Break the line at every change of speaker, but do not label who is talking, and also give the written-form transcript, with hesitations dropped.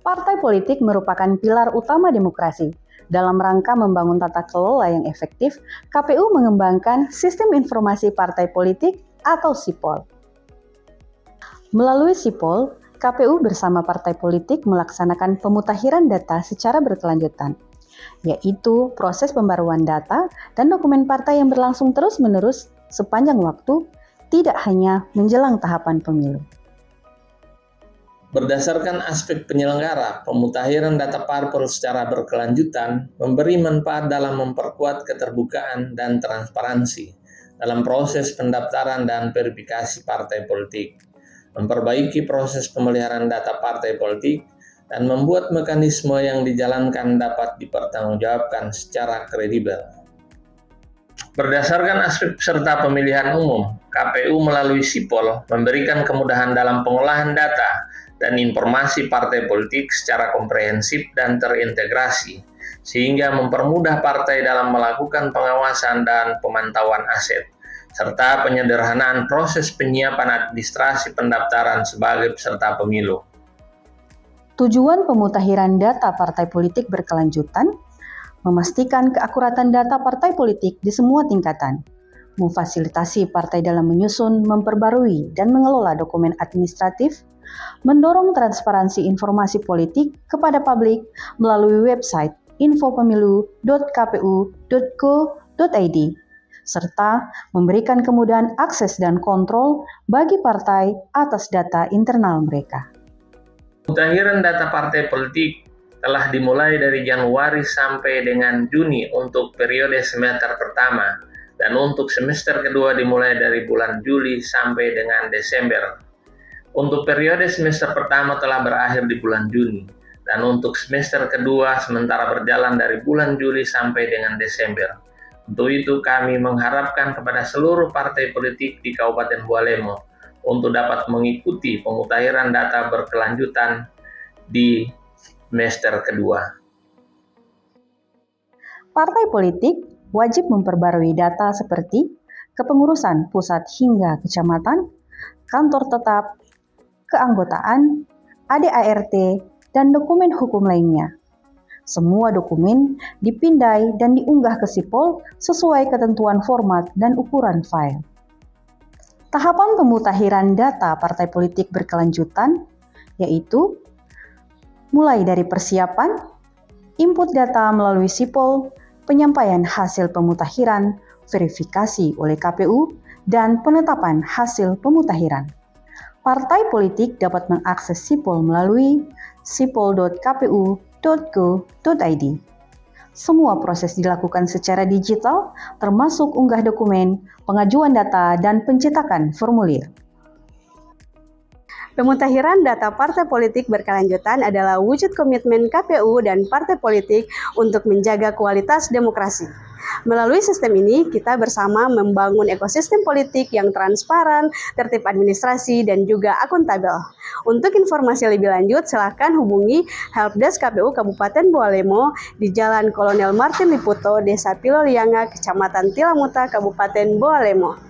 Partai politik merupakan pilar utama demokrasi. Dalam rangka membangun tata kelola yang efektif, KPU mengembangkan Sistem Informasi Partai Politik atau SIPOL. Melalui SIPOL, KPU bersama partai politik melaksanakan pemutakhiran data secara berkelanjutan, yaitu proses pembaruan data dan dokumen partai yang berlangsung terus-menerus sepanjang waktu, tidak hanya menjelang tahapan pemilu.
Berdasarkan aspek penyelenggara, pemutakhiran data parpol secara berkelanjutan memberi manfaat dalam memperkuat keterbukaan dan transparansi dalam proses pendaftaran dan verifikasi partai politik, memperbaiki proses pemeliharaan data partai politik, dan membuat mekanisme yang dijalankan dapat dipertanggungjawabkan secara kredibel. Berdasarkan aspek peserta pemilihan umum, KPU melalui SIPOL memberikan kemudahan dalam pengolahan data dan informasi partai politik secara komprehensif dan terintegrasi, sehingga mempermudah partai dalam melakukan pengawasan dan pemantauan aset, serta penyederhanaan proses penyiapan administrasi pendaftaran sebagai peserta pemilu.
Tujuan pemutakhiran data partai politik berkelanjutan memastikan keakuratan data partai politik di semua tingkatan, memfasilitasi partai dalam menyusun, memperbarui, dan mengelola dokumen administratif, mendorong transparansi informasi politik kepada publik melalui website infopemilu.kpu.go.id, serta memberikan kemudahan akses dan kontrol bagi partai atas data internal mereka.
Pemutakhiran data partai politik telah dimulai dari Januari sampai dengan Juni untuk periode semester pertama, dan untuk semester kedua dimulai dari bulan Juli sampai dengan Desember. Untuk periode semester pertama telah berakhir di bulan Juni, dan untuk semester kedua sementara berjalan dari bulan Juli sampai dengan Desember. Untuk itu kami mengharapkan kepada seluruh partai politik di Kabupaten Bualemo untuk dapat mengikuti pemutakhiran data berkelanjutan di semester kedua.
Partai politik wajib memperbarui data seperti kepengurusan pusat hingga kecamatan, kantor tetap, keanggotaan, ADART, dan dokumen hukum lainnya. Semua dokumen dipindai dan diunggah ke SIPOL sesuai ketentuan format dan ukuran file. Tahapan pemutakhiran data partai politik berkelanjutan yaitu mulai dari persiapan, input data melalui SIPOL, penyampaian hasil pemutakhiran, verifikasi oleh KPU, dan penetapan hasil pemutakhiran. Partai politik dapat mengakses SIPOL melalui sipol.kpu.go.id. Semua proses dilakukan secara digital, termasuk unggah dokumen, pengajuan data, dan pencetakan formulir.
Pemutakhiran data partai politik berkelanjutan adalah wujud komitmen KPU dan partai politik untuk menjaga kualitas demokrasi. Melalui sistem ini, kita bersama membangun ekosistem politik yang transparan, tertib administrasi, dan juga akuntabel. Untuk informasi lebih lanjut, silakan hubungi Helpdesk KPU Kabupaten Bualemo di Jalan Kolonel Martin Liputo, Desa Pilolianga, Kecamatan Tilamuta, Kabupaten Bualemo.